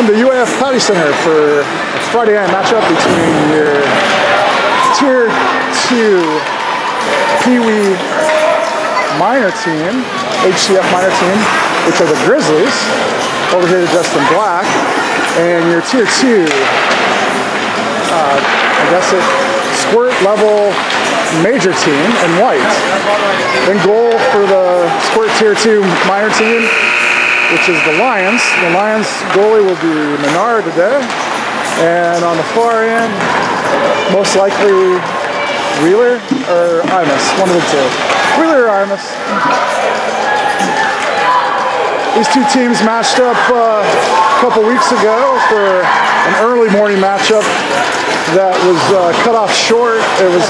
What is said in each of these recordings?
welcome to UAF Patty Center for a Friday night matchup between your Tier 2 Pee Wee minor team, HCF minor team, which are the Grizzlies, over here dressed in black, and your Tier 2, I guess it, squirt level major team in white. In goal for the squirt Tier 2 minor team, which is the Lions. The Lions goalie will be Menard today. And on the far end, most likely Wheeler or Imus, one of the two. Wheeler or Imus. These two teams matched up a couple weeks ago for an early morning matchup that was cut off short. It was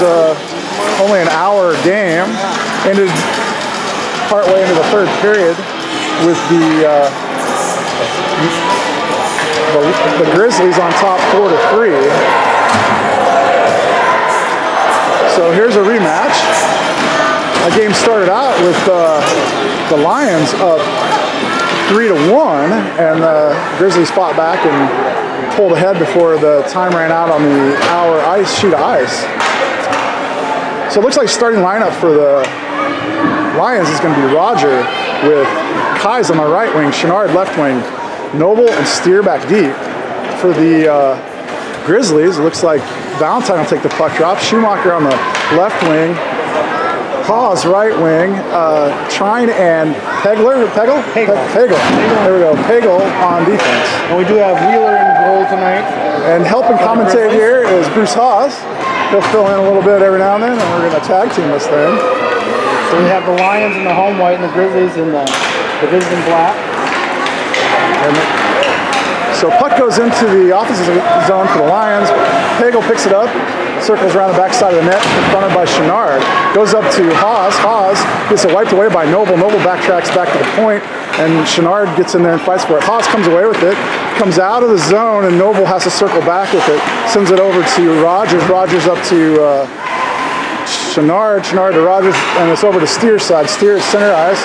only an hour game. Ended partway into the third period with the Grizzlies on top 4-3. So here's a rematch. A game started out with the Lions up 3-1, and the Grizzlies fought back and pulled ahead before the time ran out on the hour sheet of ice. So it looks like starting lineup for the Lions is going to be Roger with Kais on the right wing, Chenard left wing, Noble and Steer back deep. For the Grizzlies, it looks like Valentine will take the puck drop, Schumacher on the left wing, Hawes right wing, Trine and Pegel. There we go, Pegel on defense. And we do have Wheeler in goal tonight. And helping commentate here is Bruce Hawes. He'll fill in a little bit every now and then, and we're going to tag team this thing. So we have the Lions in the home white and the Grizzlies in the division black. And so puck goes into the offensive zone for the Lions. Pagel picks it up, circles around the backside of the net, confronted by Chenard. Goes up to Hawes. Hawes gets it wiped away by Noble. Noble backtracks back to the point, and Chenard gets in there and fights for it. Hawes comes away with it, comes out of the zone, and Noble has to circle back with it. Sends it over to Rogers. Rogers up to Chenard to Rogers, and it's over to Steer's side. Steer at center ice,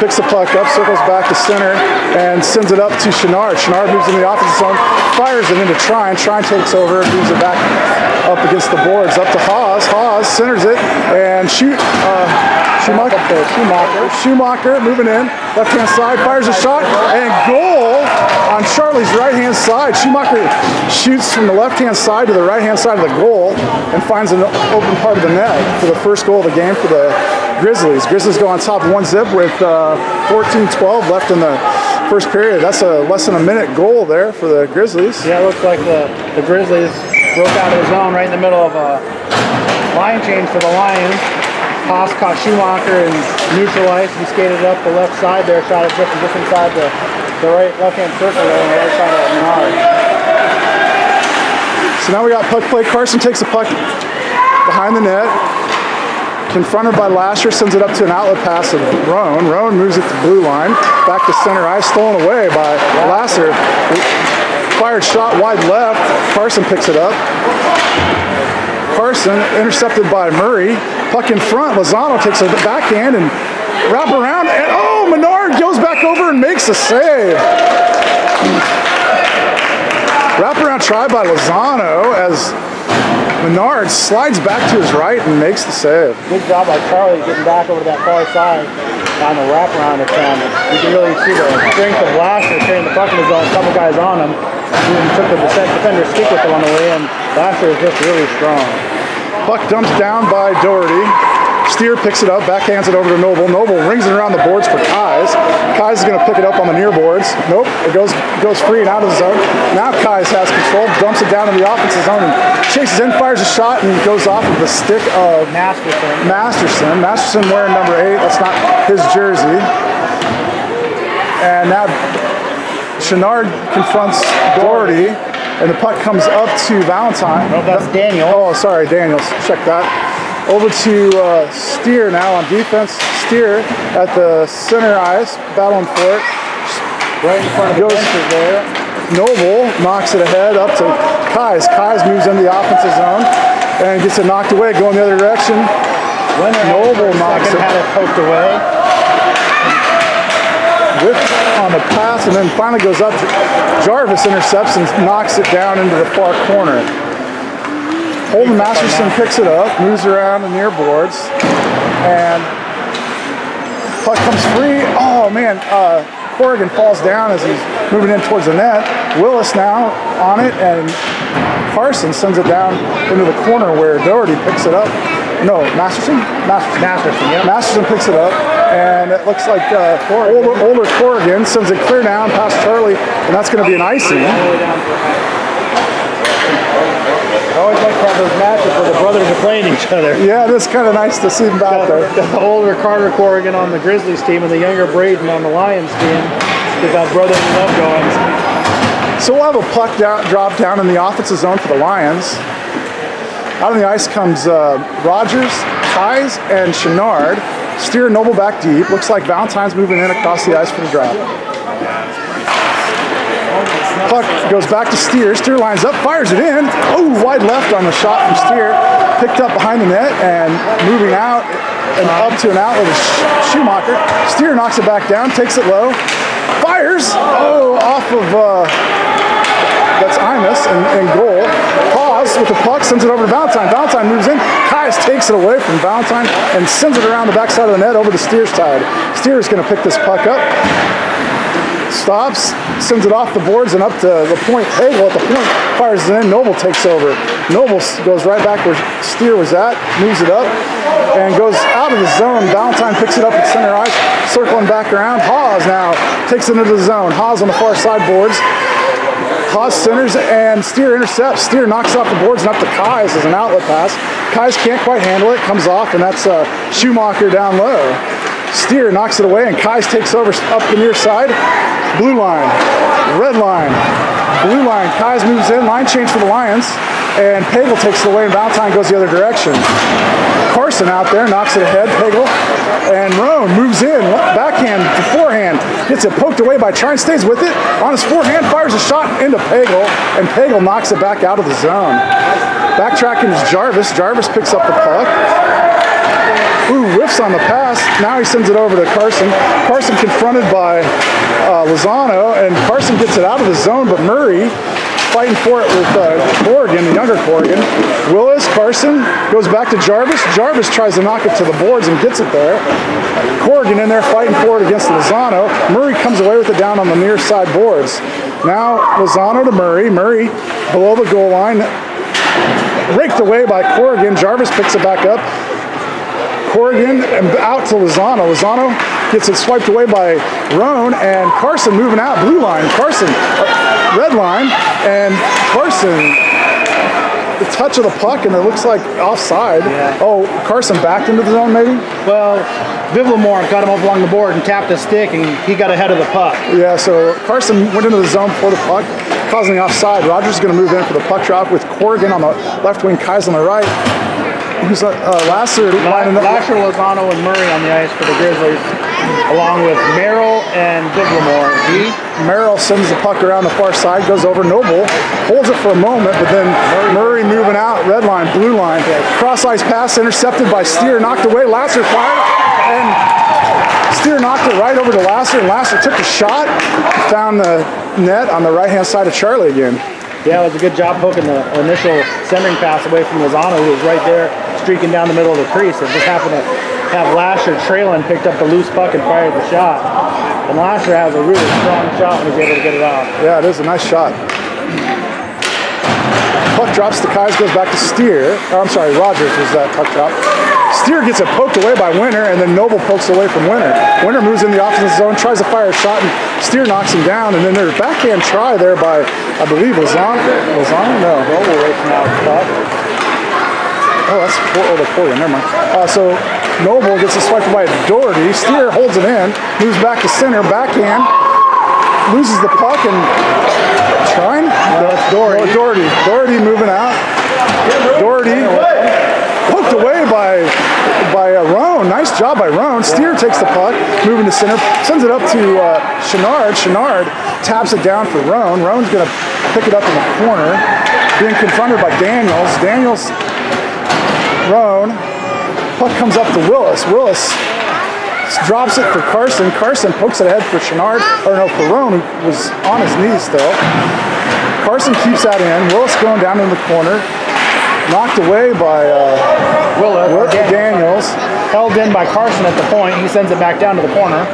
picks the puck up, circles back to center, and sends it up to Chenard. Chenard moves in the offensive zone, fires it into Trine. Trine takes over, moves it back up against the boards, up to Hawes. Hawes centers it, and Schumacher moving in, left-hand side, fires a shot, and goal on Charlie's right-hand side. Schumacher shoots from the left-hand side to the right-hand side of the goal and finds an open part of the net for the first goal of the game for the Grizzlies. Grizzlies go on top 1-0 with 14-12 left in the first period. That's a less than a minute goal there for the Grizzlies. Yeah, it looks like the Grizzlies broke out of the zone right in the middle of a line change for the Lions. Haas caught Schumacher and neutralized. He skated up the left side there, shot it just inside the right left-hand circle there on the right side of Menard. So now we got puck play. Carson takes the puck behind the net. Confronted by Lasher, sends it up to an outlet pass of Roan. Roan moves it to blue line, back to center ice, stolen away by Lasser. Fired shot wide left. Carson picks it up. Carson intercepted by Murray. Puck in front. Lozano takes a backhand and wrap around. And oh, Menard goes back over and makes the save. Wraparound try by Lozano as Menard slides back to his right and makes the save. Good job by Charlie getting back over to that far side on the wraparound attempt. You can really see the strength of Lasher carrying the puck in his zone. A couple guys on him. He even took the defender's stick with him on the way in. Lasher is just really strong. Puck dumped down by Doherty. Steer picks it up, backhands it over to Noble. Noble rings it around the boards for Kais. Kais is going to pick it up on the near boards. Nope, it goes free and out of the zone. Now Kais has control, dumps it down in the offensive zone and chases in, fires a shot, and goes off of the stick of Masterson. Masterson wearing number 8. That's not his jersey. And now Chenard confronts Doherty, and the puck comes up to Valentine. No, that's Daniel. Oh, sorry, Daniels. Check that. Over to Steer now on defense. Steer at the center ice, battling for it. Right in front of the benches there. Noble knocks it ahead up to Kais. Kais moves into the offensive zone and gets it knocked away, going the other direction. Noble knocks it. Had it poked away. With on the pass, and then finally goes up. Jarvis intercepts and knocks it down into the far corner. Holden Masterson picks it up, moves around the near boards, and puck comes free. Oh man, Corrigan falls down as he's moving in towards the net. Willis now on it, and Carson sends it down into the corner where Doherty picks it up. No, Masterson? Masterson, yeah. Masterson picks it up, and it looks like older Corrigan sends it clear down past Charlie, and that's going to be an icing. I always like to have those matches where the brothers are playing each other. Yeah, it is kind of nice to see them out there. Got the older Carter Corrigan on the Grizzlies team and the younger Braden on the Lions team. Get that brotherly love going. So we'll have a puck drop down in the offensive zone for the Lions. Out on the ice comes Rogers, Kais, and Chenard. Steer Noble back deep. Looks like Valentine's moving in across the ice for the drop. Puck goes back to Steer. Steer lines up, fires it in. Oh, wide left on the shot from Steer. Picked up behind the net and moving out and up to an outlet is Schumacher. Steer knocks it back down, takes it low, fires. Oh, off of that's Imus and goal. Pause with the puck, sends it over to Valentine. Valentine moves in. Kais takes it away from Valentine and sends it around the backside of the net over to Steer's side. Steer is going to pick this puck up. Stops, sends it off the boards and up to the point. Hagel at the point, fires it in. Noble takes over. Noble goes right back where Steer was at, moves it up, and goes out of the zone. Valentine picks it up at center ice, circling back around. Haas now takes it into the zone. Haas on the far side boards. Haas centers and Steer intercepts. Steer knocks off the boards and up to Kais as an outlet pass. Kais can't quite handle it, comes off, and that's Schumacher down low. Steer knocks it away and Kais takes over up the near side. Blue line, red line, blue line. Kais moves in, line change for the Lions, and Pagel takes it away and Valentine goes the other direction. Carson out there, knocks it ahead, Pagel, and Roan moves in, backhand to forehand, gets it poked away by Trine, stays with it, on his forehand, fires a shot into Pagel, and Pagel knocks it back out of the zone. Backtracking is Jarvis. Jarvis picks up the puck. Ooh, whiffs on the pass. Now he sends it over to Carson. Carson confronted by Lozano, and Carson gets it out of the zone, but Murray fighting for it with Corrigan, the younger Corrigan. Willis, Carson, goes back to Jarvis. Jarvis tries to knock it to the boards and gets it there. Corrigan in there fighting for it against Lozano. Murray comes away with it down on the near side boards. Now Lozano to Murray. Murray below the goal line. Raked away by Corrigan. Jarvis picks it back up. Corrigan and out to Lozano. Lozano gets it swiped away by Roan, and Carson moving out, blue line. Carson, red line, and Carson, the touch of the puck, and it looks like offside. Yeah. Oh, Carson backed into the zone maybe? Well, Vivlamore got him up along the board and tapped his stick, and he got ahead of the puck. Yeah, so Carson went into the zone before the puck, causing offside. Rogers is going to move in for the puck drop with Corrigan on the left wing, Kais on the right. Who's Lasser lining up? Lasher, Lozano, and Murray on the ice for the Grizzlies, along with Merrill and Vivlamore. Merrill sends the puck around the far side, goes over Noble, holds it for a moment, but then Murray moving out, red line, blue line. Cross ice pass intercepted by Steer, knocked away. Lasser fired, and Steer knocked it right over to Lasser, and Lasser took a shot, found the net on the right-hand side of Charlie again. Yeah, it was a good job poking the initial centering pass away from Lozano, who was right there streaking down the middle of the crease. It just happened to have Lasher trailing, picked up the loose puck and fired the shot. And Lasher has a really strong shot when he's able to get it off. Yeah, it is a nice shot. Puck drops to Kais, goes back to Steer. Oh, I'm sorry, Rogers was that puck drop. Steer gets it poked away by Winter, and then Noble pokes away from Winter. Winter moves in the offensive zone, tries to fire a shot, and Steer knocks him down. And then there's a backhand try there by, I believe, Lozano? No. Noble racing out the puck. Oh, that's the Corrigan, never mind. So Noble gets a swipe by Doherty. Steer holds it in, moves back to center, backhand, loses the puck, and trying? No, it's Doherty. No, Doherty. Doherty moving out. Doherty poked away by Roan. Nice job by Roan. Steer takes the puck, moving to center, sends it up to Chenard. Chenard taps it down for Roan. Roan's going to pick it up in the corner, being confronted by Daniels. Daniels, Roan, puck comes up to Willis. Willis drops it for Carson. Carson pokes it ahead for Chenard, or no, Perone, who was on his knees still. Carson keeps that in. Willis going down in the corner. Knocked away by Daniels. Held in by Carson at the point. He sends it back down to the corner.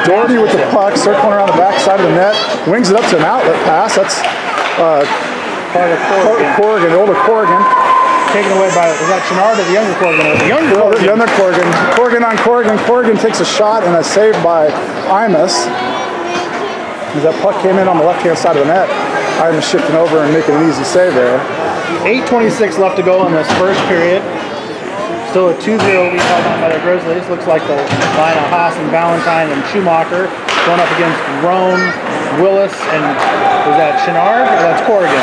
Doherty with the puck, circling around the back side of the net. Wings it up to an outlet pass. That's Corrigan, older Corrigan. Taken away by, is that Chenard or the younger Corrigan? The younger Corrigan. The younger Corrigan. Corrigan on Corrigan. Corrigan takes a shot and a save by Imus. As that puck came in on the left-hand side of the net, Imus shifting over and making an easy save there. 8:26 left to go in this first period. Still a 2-0 lead held on by the Grizzlies. Looks like the line of Haas and Valentine and Schumacher going up against Roan, Willis, and is that Chenard? Or that's Corrigan.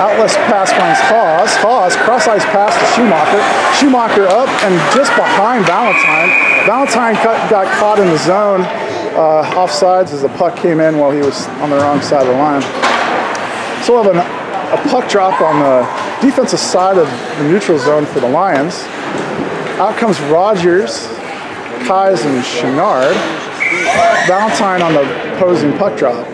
Outless pass finds Haas. Haas cross-ice pass to Schumacher. Schumacher up and just behind Valentine. Valentine got caught in the zone offsides as the puck came in while he was on the wrong side of the line. So we'll have a puck drop on the defensive side of the neutral zone for the Lions. Out comes Rogers, Kais, and Chenard. Valentine on the opposing puck drop.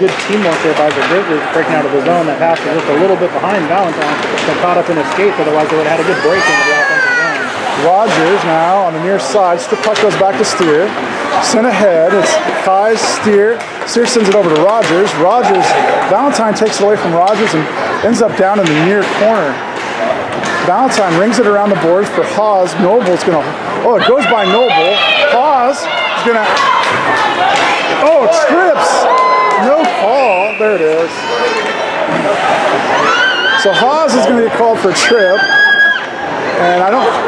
Good teamwork there by the Grizzlies breaking out of the zone. That pass was just a little bit behind Valentine. Got caught up in his skates, otherwise they would have had a good break into the offensive zone. Rogers now on the near side. The puck goes back to Steer. Sent ahead. It's Kais, Steer. Steer sends it over to Rogers. Valentine takes it away from Rogers and ends up down in the near corner. Valentine rings it around the boards for Haas. Noble's gonna, it goes by Noble. Haas is gonna, trips. No call. There it is. So Haas is going to get called for a trip. And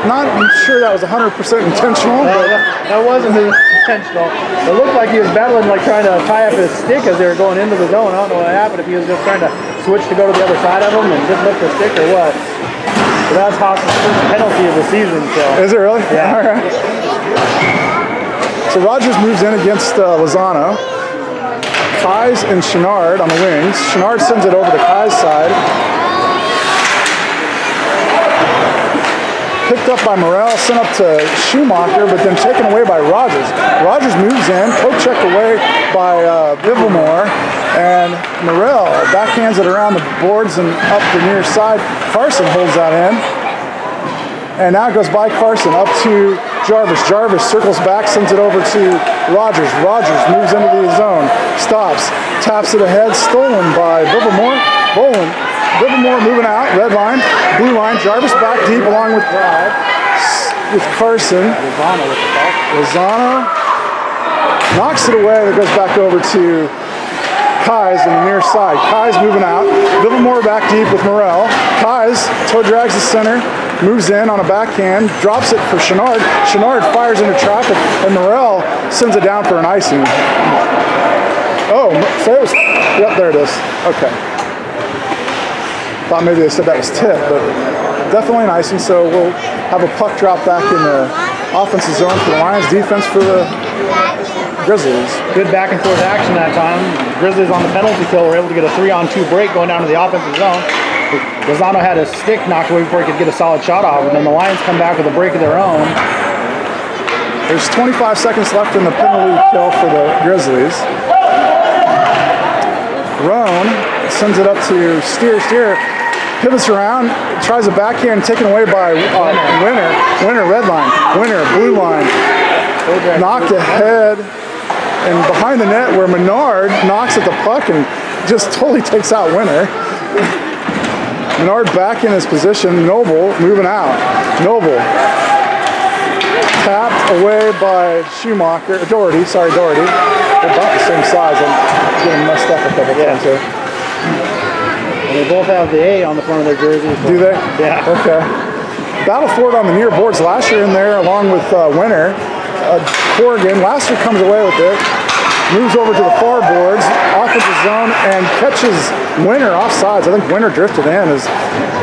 not sure that was 100% intentional. But that wasn't intentional. It looked like he was battling, like trying to tie up his stick as they were going into the zone. I don't know what happened, if he was just trying to switch to go to the other side of him and just lift the stick or what. But that's Haas' first penalty of the season. So. Is it really? Yeah. All right. So Rogers moves in against Lozano. Kais and Chenard on the wings. Chenard sends it over to Kais' side. Picked up by Morel, sent up to Schumacher, but then taken away by Rogers. Rogers moves in, poke checked away by Bivelmore, and Morel backhands it around the boards and up the near side. Carson holds that in. And now it goes by Carson up to Jarvis. Jarvis circles back, sends it over to Rogers. Rogers moves into the zone, stops, taps it ahead, stolen by Bivelmore. Bivelmore moving out, red line, blue line. Jarvis back deep along with Carson. Lozano knocks it away. It goes back over to Kais on the near side. Kais moving out. Bivelmore back deep with Morel. Kais toe drags the center. Moves in on a backhand, drops it for Chenard. Chenard fires into traffic, and Morel sends it down for an icing. Yep, there it is. Okay. Thought maybe they said that was tip, but definitely an icing, so we'll have a puck drop back in the offensive zone for the Lions, defense for the Grizzlies. Good back and forth action that time. Grizzlies on the penalty kill were able to get a 3-on-2 break going down to the offensive zone. Lozano had his stick knocked away before he could get a solid shot off, and then the Lions come back with a break of their own. There's 25 seconds left in the penalty kill for the Grizzlies. Roan sends it up to Steer. Steer pivots around, tries a backhand taken away by Winner. Winner, red line. Winner, blue line. Knocked ahead and behind the net where Menard knocks at the puck and just totally takes out Winner. Menard back in his position. Noble moving out. Noble tapped away by Doherty. They're about the same size. I'm getting messed up a couple times here. And they both have the A on the front of their jerseys. Do they? Yeah. Okay. Battle for it on the near boards. Lasher in there along with Winner. Corrigan. Lasher comes away with it. Moves over to the far boards, offensive zone, and catches Winner offsides. I think Winner drifted in as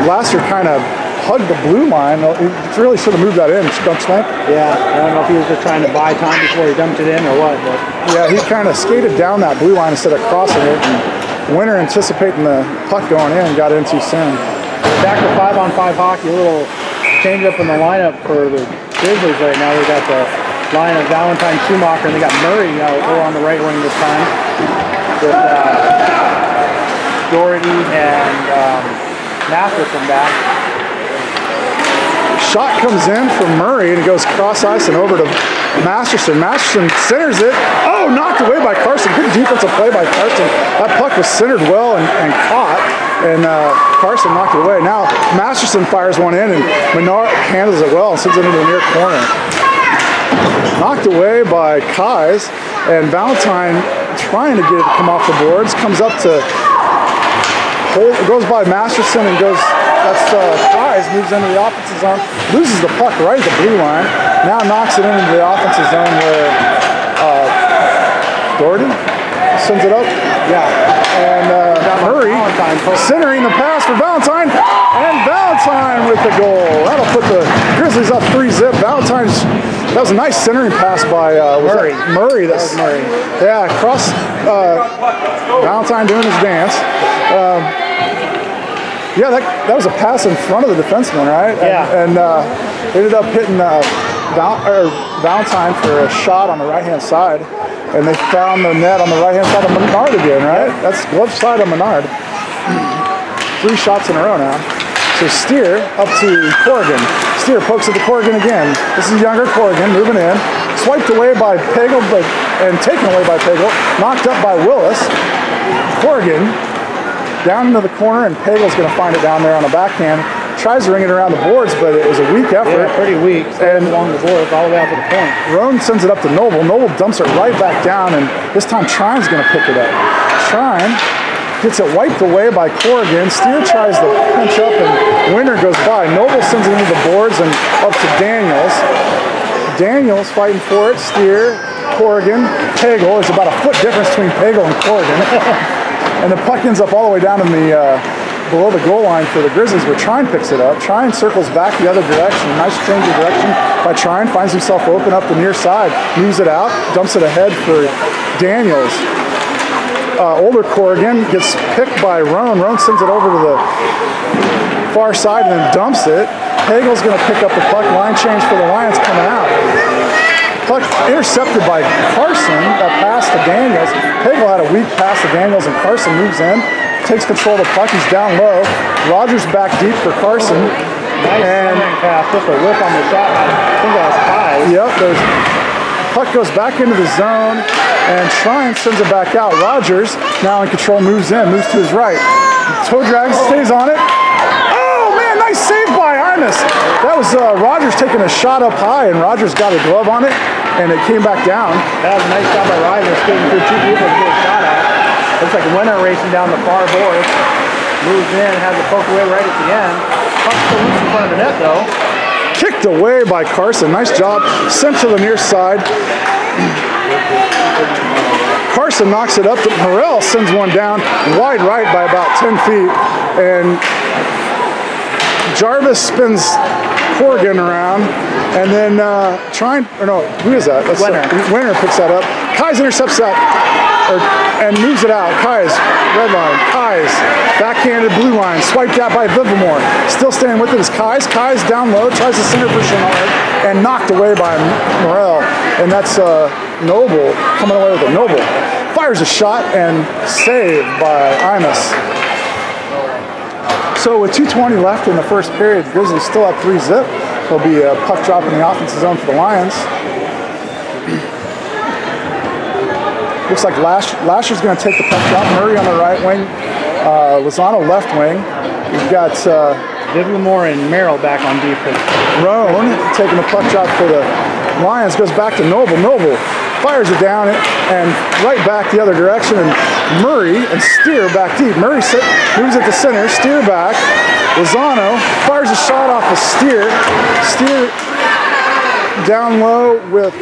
Lasser kind of hugged the blue line. He really should have moved that in, don't you think? Yeah, I don't know if he was just trying to buy time before he dumped it in or what. But. Yeah, he kind of skated down that blue line instead of crossing it. And Winner, anticipating the puck going in, got in too soon. Back to 5-on-5 hockey. A little change up in the lineup for the Grizzlies right now. We got the line of Valentine, Schumacher, and they got Murray over on the right wing this time with Doherty and Masterson back. Shot comes in from Murray and it goes cross ice and over to Masterson. Masterson centers it. Oh, knocked away by Carson. Good defensive play by Carson. That puck was centered well and caught, and Carson knocked it away. Now Masterson fires one in and Menard handles it well and sends it into the near corner. Knocked away by Kais, and Valentine trying to get it to come off the boards. Comes up to hold, goes by Masterson and goes. That's Kais, moves into the offensive zone, loses the puck right at the blue line. Now knocks it into the offensive zone where Doherty sends it up. Yeah. And Murray centering the pass for Valentine. And Valentine with the goal. That'll put the Grizzlies up 3-zip. Valentine's, that was a nice centering pass by Murray. Murray. That was Murray. Yeah, cross Valentine doing his dance. Yeah, that was a pass in front of the defenseman, right? Yeah. And ended up hitting Valentine for a shot on the right-hand side. And they found the net on the right-hand side of Menard again, right? Yep. That's glove side of Menard. 3 shots in a row now. So Steer up to Corrigan. Steer pokes at the Corrigan again. This is younger Corrigan moving in. Swiped away by Pagel, and taken away by Pagel. Knocked up by Willis. Corrigan down into the corner, and Pagel's going to find it down there on the backhand. Tries to ring it around the boards, but it was a weak effort. Yeah, pretty weak. And along the boards, all the way out to the point. Roan sends it up to Noble. Noble dumps it right back down, and this time Trine's going to pick it up. Trine gets it wiped away by Corrigan. Steer tries to pinch up, and Winter goes by. Noble sends it into the boards and up to Daniels. Daniels fighting for it. Steer, Corrigan, Pagel. There's about a foot difference between Pagel and Corrigan. And the puck ends up all the way down in the below the goal line for the Grizzlies, where Trine picks it up. Trine circles back the other direction. Nice change of direction by Trine. Finds himself open up the near side. Moves it out. Dumps it ahead for Daniels. Older Corrigan gets picked by Roan. Roan sends it over to the far side and then dumps it. Pagel's going to pick up the puck. Line change for the Lions coming out. Puck intercepted by Carson. That pass to Daniels. Pagel had a weak pass to Daniels, and Carson moves in. Takes control of the puck. He's down low. Rogers back deep for Carson. Nice centering pass. Just a whip on the shot. I think that was Kais. Yep. Puck goes back into the zone, and Trine sends it back out. Rogers, now in control, moves in. Moves to his right. Toe drags, stays on it. Oh, man, nice save by Imus. That was Rogers taking a shot up high, and Rogers got a glove on it, and it came back down. That was a nice job by Rogers, skating through 2 people to get a shot out. Looks like Winter racing down the far board. Moves in, has the poke away right at the end. Puck's still loose in front of the net, though. Kicked away by Carson. Nice job. Sent to the near side. Carson knocks it up. Morrell sends one down wide right by about 10 feet. And Jarvis spins Corrigan around. And then who is that? That's Winter. Winter picks that up. Kais intercepts that. And moves it out. Kais, red line. Kais, backhanded blue line. Swiped out by Vivamore. Still staying with it is Kais. Kais down low, tries to center for Chenard, and knocked away by Morrell. And that's Noble coming away with it. Noble fires a shot and saved by Imus. So with 2:20 left in the first period, the Grizzlies still have 3-zip. There'll be a puck drop in the offensive zone for the Lions. Looks like Lasher's going to take the puck drop. Murray on the right wing, Lozano left wing. We've got Vivamore and Merrill back on defense. Roan taking the puck drop for the Lions. Goes back to Noble. Noble fires it down and right back the other direction. And Murray and Steer back deep. Murray moves it to center. Steer back. Lozano fires a shot off of Steer. Steer down low with...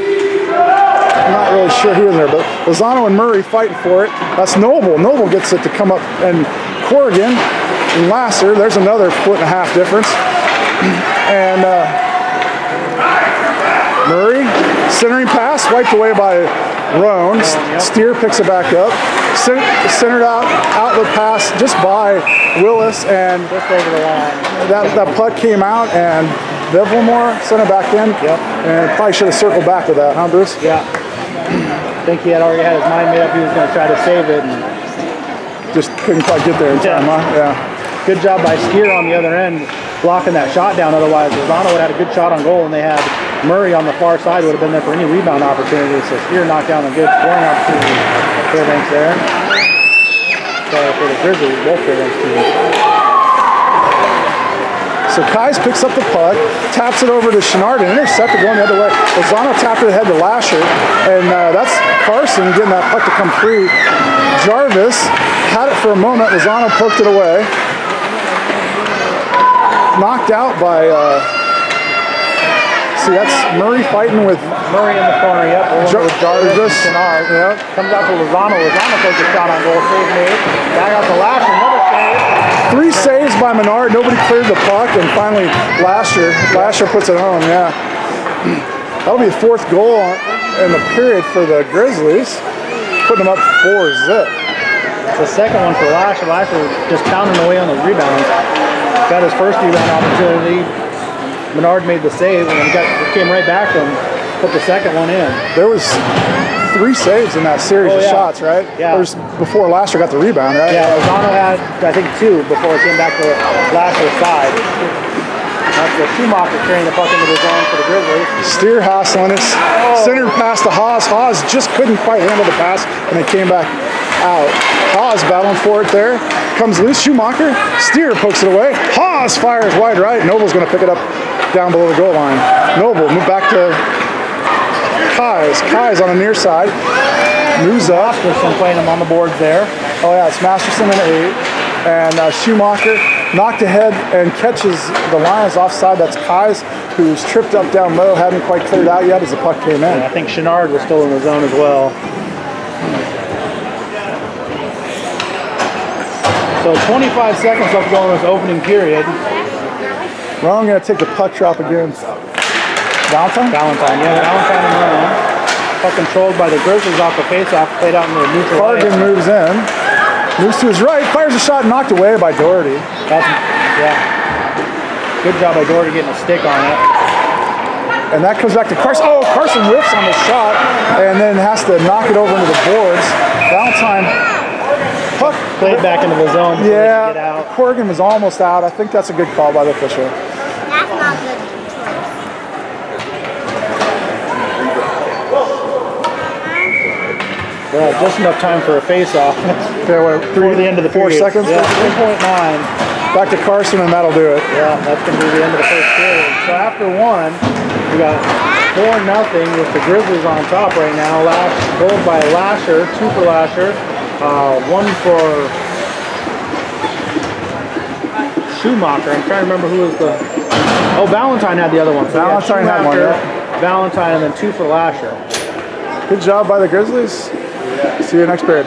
I'm not really sure who in there, but Lozano and Murray fighting for it. That's Noble. Noble gets it to come up, and Corrigan and Lasser. There's another 1.5 foot difference. And Murray, centering pass, wiped away by Roan. Steer picks it back up. centered outlet pass just by Willis, and just over the line. That puck came out, and Bevilmore sent it back in. Yep. And probably should have circled back with that, huh, Bruce? Yeah. I think he had already had his mind made up. He was going to try to save it, and just couldn't quite get there in time, huh? Yeah. Good job by Steer on the other end, blocking that shot down. Otherwise, Lozano would have had a good shot on goal, and they had Murray on the far side would have been there for any rebound opportunity. So Steer knocked down a good scoring opportunity. Fairbanks there. So for the Grizzlies, both Fairbanks teams. So Kais picks up the puck, taps it over to Chenard, and intercepted going the other way. Lozano tapped it ahead to Lasher, and that's Carson getting that puck to come free. Jarvis had it for a moment. Lozano poked it away. Knocked out by, see, that's Murray fighting with Murray in the corner, yep. With Jarvis and Chenard. Yep. Comes out to Lozano. Lozano takes a shot on goal. Save made. Back out to Lasher. Another save. 3 saves by Menard. Nobody cleared the puck, and finally Lasher puts it home, yeah. That'll be the 4th goal in the period for the Grizzlies, putting them up 4-zip. The second one for Lasher. Lasher just pounding away on those rebounds. Got his first rebound opportunity. Menard made the save, and then came right back to him. Put the second one in. There was 3 saves in that series of shots, right? Yeah. There was before Lasher got the rebound, right? Yeah, Lozano had, I think, 2 before it came back to Lasher's side. That's the Schumacher carrying the puck into the zone for the Grizzlies. Steer hassling it. Centered pass to Haas. Haas just couldn't quite handle the pass, and it came back out. Haas battling for it there. Comes loose. Schumacher. Steer pokes it away. Haas fires wide right. Noble's going to pick it up down below the goal line. Noble move back to Kais. Kais on the near side. Moves up. Masterson playing him on the boards there. Oh yeah, it's Masterson in 8. And Schumacher knocked ahead and catches the Lions offside. That's Kais, who's tripped up down low, hadn't quite cleared out yet as the puck came in. And I think Chenard was still in the zone as well. So 25 seconds left to go in this opening period. Well, I'm going to take the puck drop again. Valentine? Valentine, yeah. Valentine and Rowan. Puck controlled by the Grizzlies off the faceoff, played out in the neutral. Cargan moves in. Moves to his right, fires a shot knocked away by Doherty. Yeah. Good job by Doherty getting a stick on it. And that comes back to Carson. Oh, Carson whiffs on the shot and then has to knock it over into the boards. Valentine, puck played back into the zone. Yeah, get out. Corrigan was almost out. I think that's a good call by the official. That's not good. Well, just enough time for a face-off. Before the end of the 4 period. seconds? Yeah, 3.9. Back to Carson, and that'll do it. Yeah, that's going to be the end of the first period. So after 1, we got 4-0 with the Grizzlies on top right now. Goals by Lasher, 2 for Lasher, 1 for Schumacher. I'm trying to remember who was the... Oh, Valentine had the other one. So Valentine had one, yeah. Valentine, and then 2 for Lasher. Good job by the Grizzlies. See you next period.